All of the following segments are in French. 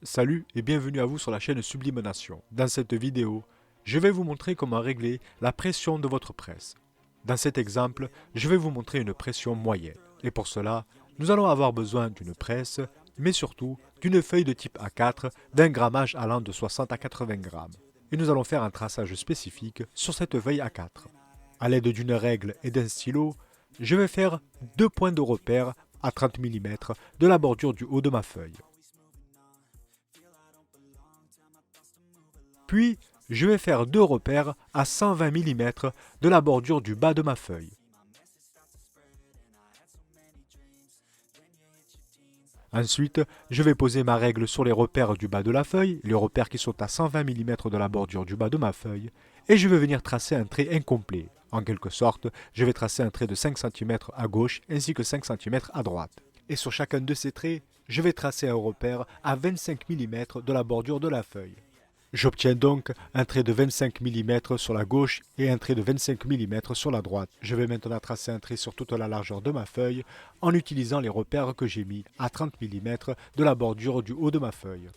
Salut et bienvenue à vous sur la chaîne Sublime Nation. Dans cette vidéo, je vais vous montrer comment régler la pression de votre presse. Dans cet exemple, je vais vous montrer une pression moyenne. Et pour cela, nous allons avoir besoin d'une presse, mais surtout d'une feuille de type A4 d'un grammage allant de 60 à 80 grammes. Et nous allons faire un traçage spécifique sur cette feuille A4. À l'aide d'une règle et d'un stylo, je vais faire deux points de repère à 30 mm de la bordure du haut de ma feuille. Puis, je vais faire deux repères à 120 mm de la bordure du bas de ma feuille. Ensuite, je vais poser ma règle sur les repères du bas de la feuille, les repères qui sont à 120 mm de la bordure du bas de ma feuille, et je vais venir tracer un trait incomplet. En quelque sorte, je vais tracer un trait de 5 cm à gauche ainsi que 5 cm à droite. Et sur chacun de ces traits, je vais tracer un repère à 25 mm de la bordure de la feuille. J'obtiens donc un trait de 25 mm sur la gauche et un trait de 25 mm sur la droite. Je vais maintenant tracer un trait sur toute la largeur de ma feuille en utilisant les repères que j'ai mis à 30 mm de la bordure du haut de ma feuille.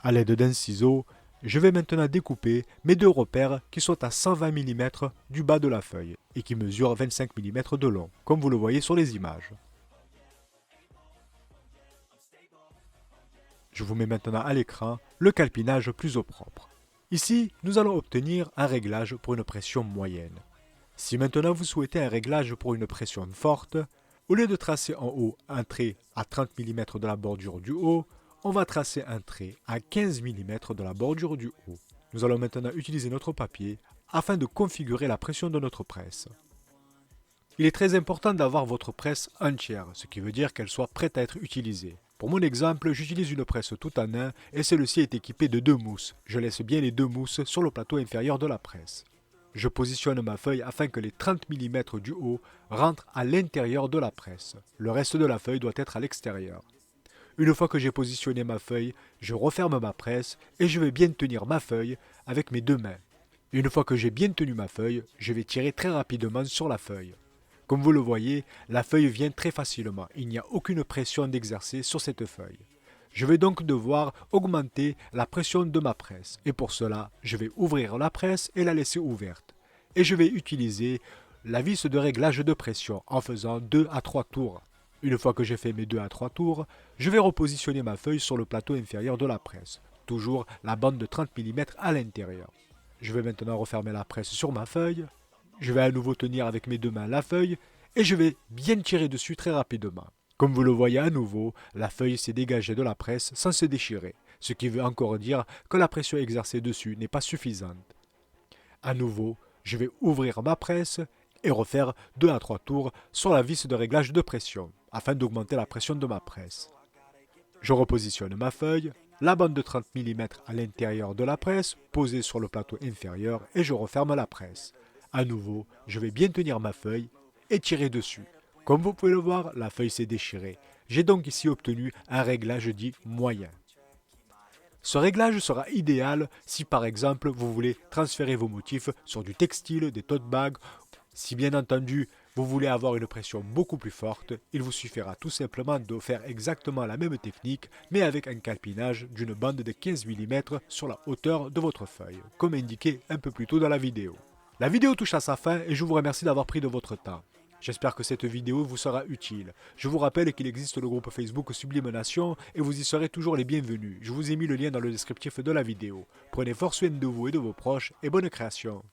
À l'aide d'un ciseau, je vais maintenant découper mes deux repères qui sont à 120 mm du bas de la feuille et qui mesurent 25 mm de long, comme vous le voyez sur les images. Je vous mets maintenant à l'écran le calpinage plus au propre. Ici, nous allons obtenir un réglage pour une pression moyenne. Si maintenant vous souhaitez un réglage pour une pression forte, au lieu de tracer en haut un trait à 30 mm de la bordure du haut, on va tracer un trait à 15 mm de la bordure du haut. Nous allons maintenant utiliser notre papier afin de configurer la pression de notre presse. Il est très important d'avoir votre presse entière, ce qui veut dire qu'elle soit prête à être utilisée. Pour mon exemple, j'utilise une presse tout en un et celle-ci est équipée de deux mousses. Je laisse bien les deux mousses sur le plateau inférieur de la presse. Je positionne ma feuille afin que les 30 mm du haut rentrent à l'intérieur de la presse. Le reste de la feuille doit être à l'extérieur. Une fois que j'ai positionné ma feuille, je referme ma presse et je vais bien tenir ma feuille avec mes deux mains. Une fois que j'ai bien tenu ma feuille, je vais tirer très rapidement sur la feuille. Comme vous le voyez, la feuille vient très facilement. Il n'y a aucune pression d'exercer sur cette feuille. Je vais donc devoir augmenter la pression de ma presse. Et pour cela, je vais ouvrir la presse et la laisser ouverte. Et je vais utiliser la vis de réglage de pression en faisant 2 à 3 tours. Une fois que j'ai fait mes 2 à 3 tours, je vais repositionner ma feuille sur le plateau inférieur de la presse. Toujours la bande de 30 mm à l'intérieur. Je vais maintenant refermer la presse sur ma feuille. Je vais à nouveau tenir avec mes deux mains la feuille et je vais bien tirer dessus très rapidement. Comme vous le voyez à nouveau, la feuille s'est dégagée de la presse sans se déchirer, ce qui veut encore dire que la pression exercée dessus n'est pas suffisante. À nouveau, je vais ouvrir ma presse et refaire 2 à 3 tours sur la vis de réglage de pression, afin d'augmenter la pression de ma presse. Je repositionne ma feuille, la bande de 30 mm à l'intérieur de la presse, posée sur le plateau inférieur, et je referme la presse. À nouveau, je vais bien tenir ma feuille et tirer dessus. Comme vous pouvez le voir, la feuille s'est déchirée. J'ai donc ici obtenu un réglage dit moyen. Ce réglage sera idéal si par exemple vous voulez transférer vos motifs sur du textile, des tote bags. Si bien entendu vous voulez avoir une pression beaucoup plus forte, il vous suffira tout simplement de faire exactement la même technique mais avec un calpinage d'une bande de 15 mm sur la hauteur de votre feuille, comme indiqué un peu plus tôt dans la vidéo. La vidéo touche à sa fin et je vous remercie d'avoir pris de votre temps. J'espère que cette vidéo vous sera utile. Je vous rappelle qu'il existe le groupe Facebook Sublime Nation et vous y serez toujours les bienvenus. Je vous ai mis le lien dans le descriptif de la vidéo. Prenez fort soin de vous et de vos proches et bonne création.